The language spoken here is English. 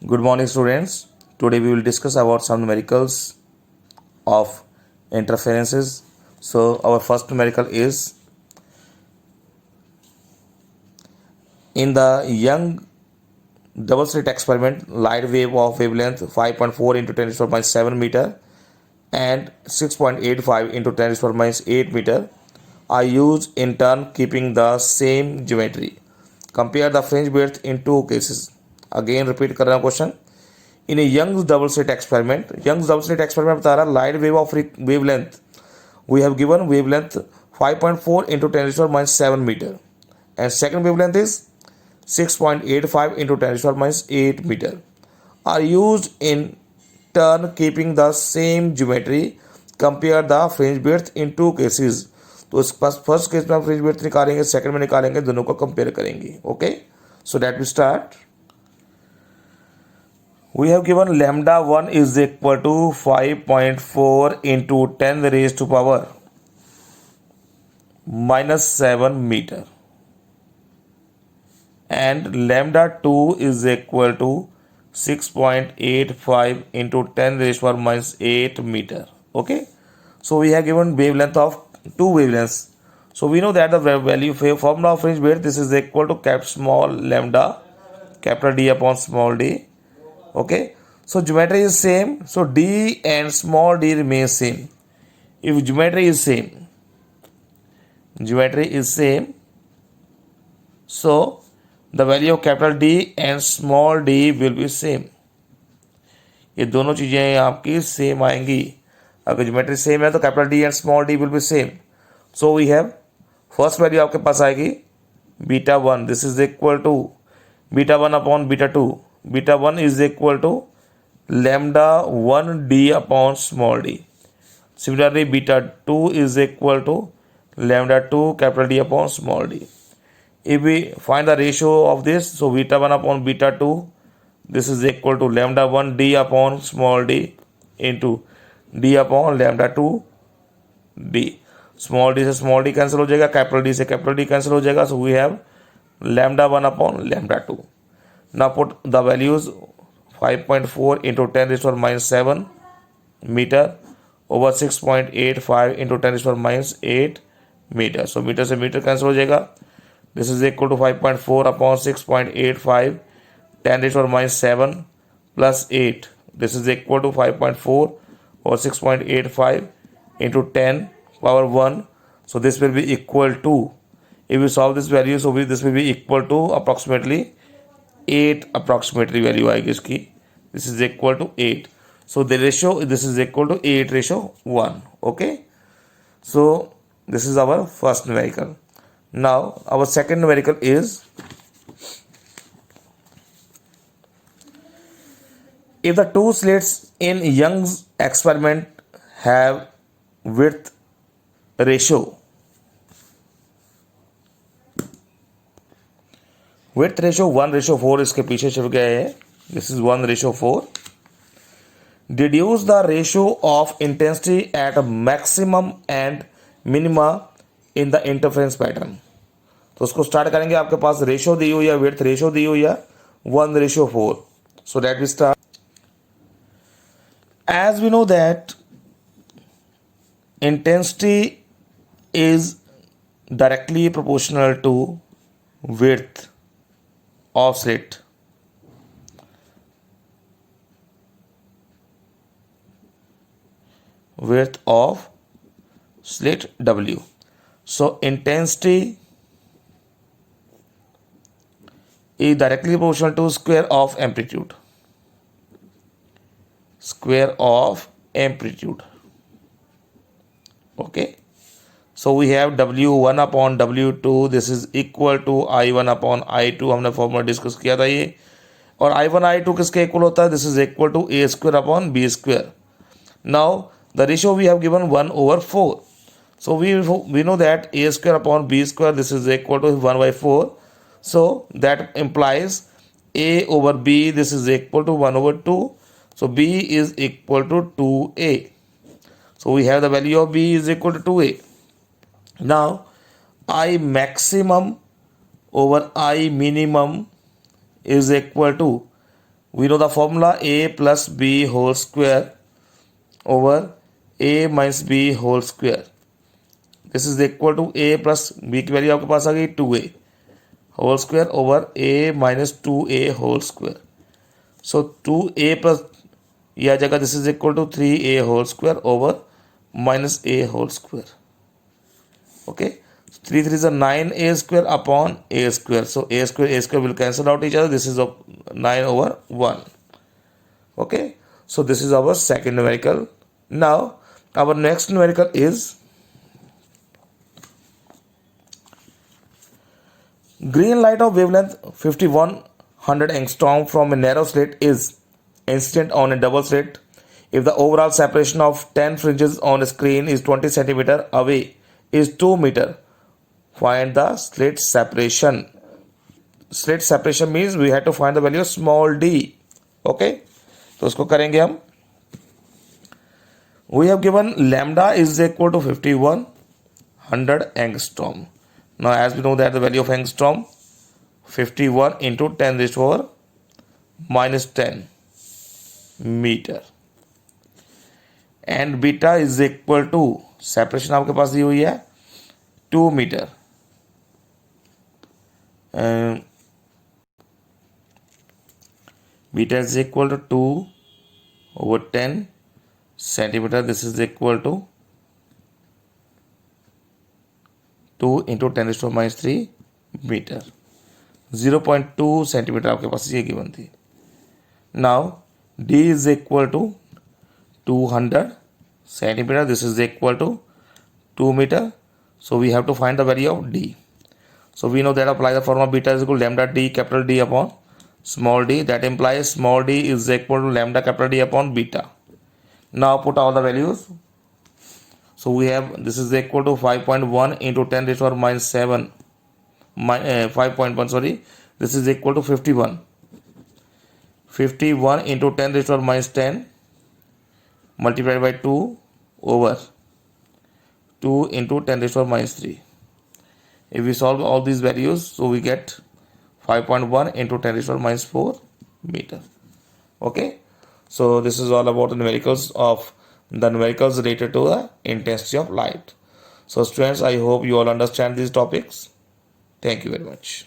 Good morning, students. Today we will discuss about some numericals of interferences. So our first numerical is in the Young double slit experiment, light wave of wavelength 5.4 into 10 to the power minus 7 meter and 6.85 into 10 to the power minus 8 meter are used in turn keeping the same geometry. Compare the fringe width in two cases. Again repeat कर रहा हूँ question. In a Young's double slit experiment बता रहा light wave of wavelength. We have given wavelength 5.4 into 10 to the power minus 7 meter, and second wavelength is 6.85 into 10 to the power minus 8 meter. Are used in turn keeping the same geometry. Compare the fringe width in two cases. तो इस first case में हम fringe width निकालेंगे, second में निकालेंगे, दोनों को compare करेंगे. Okay, so that we start. We have given lambda 1 is equal to 5.4 into 10 raised to power minus 7 meter, and lambda 2 is equal to 6.85 into 10 raised to power minus 8 meter. Okay, so we have given wavelength of two wavelengths. So we know that the value formula of fringe width, this is equal to cap small lambda capital D upon small d. Okay, so geometry is same, so d and small d remain same. If geometry is same, so the value of capital D and small d will be same. ये दोनों चीजें आपकी same आएंगी. अगर geometry same है तो capital D and small D will be same. So we have first value आपके पास आएगी beta 1. This is equal to beta 1 upon beta 2. Beta 1 is equal to lambda 1 d upon small d. Similarly, beta 2 is equal to lambda 2 capital D upon small d. If we find the ratio of this, so beta 1 upon beta 2, this is equal to lambda 1 d upon small d into d upon lambda 2 d. Small d से small d cancel हो जाएगा, capital D से capital D cancel हो जाएगा. So we have lambda 1 upon lambda 2. Now put the values 5.4 into 10 raised to the power minus 7 meter over 6.85 into 10 raised to the power minus 8 meter. So meter से meter cancel हो जाएगा. This is equal to 5.4 upon 6.85 10 raised to the power minus 7 plus 8. This is equal to 5.4 or 6.85 into 10 power 1. So this will be equal to, if we solve this value, so this will be equal to approximately 8 approximately value आएगी इसकी. This is equal to 8. So the ratio, this is equal to 8 ratio 1. Okay, so this is our first numerical. Now our second numerical is if the two slits in Young's experiment have width ratio 1:4 इसके पीछे छिप गए हैं. This is 1:4. Deduce the ratio of intensity at maximum and minima in the interference pattern. तो उसको start करेंगे. आपके पास ratio दी हुई है, विड्थ रेशियो दी हुई है 1:4. So that we start. As we know that intensity is directly proportional to width of slit. Width of slit W. So intensity is directly proportional to square of amplitude. Okay. So we have W1 upon W2. This is equal to I1 upon I2. हमने formula discuss किया था ये. और I1 I2 किसके equal होता है? This is equal to A square upon B square. Now the ratio we have given 1/4. So we know that A square upon B square, this is equal to 1/4. So that implies A over B, this is equal to 1/2. So B is equal to 2A. So we have the value of B is equal to 2A. Now I maximum over I minimum is equal to We know the formula a plus b whole square over a minus b whole square. This is equal to a plus b की value आपके पास आ गई 2a whole square over a minus 2a whole square. So 2a plus ये आ जाएगा, this is equal to 3a whole square over minus a whole square. Okay, 3 3 is a 9a square upon a square. So a square will cancel out each other. This is 9 over 1. Okay, so this is our second numerical. Now our next numerical is green light of wavelength 5100 angstrom from a narrow slit is incident on a double slit if the overall separation of 10 fringes on a screen is 20 centimeter away is 2 meter. Find the slit separation. Slit separation means we have to find the value of small d. Okay, तो उसको करेंगे हम. We have given lambda is equal to 5100 angstrom. Now as we know that the value of angstrom 51 into 10 raised to power minus 10 meter, and beta is equal to separation आपके पास दी हुई है 2 meter. Beta is equal to 2 over 10 centimeter. This is equal to 2 into 10 raised to minus 3 meter. 0.2 centimeter आपके पास ये given थी. Now d is equal to 200 centimeter. This is equal to 2 meter. So we have to find the value of d. So we know that apply the formula beta is equal to lambda d capital D upon small d. That implies small d is equal to lambda capital D upon beta. Now put all the values. So we have this is equal to 5.1 into 10 raised to power minus 7. 5.1 sorry. This is equal to 51. 51 into 10 raised to power minus 10 multiplied by 2 over 2 into 10 raised to power minus 3. If we solve all these values, so we get 5.1 into 10 raised to power minus 4 meter. Okay, so this is all about the numericals related to the intensity of light. So students, I hope you all understand these topics. Thank you very much.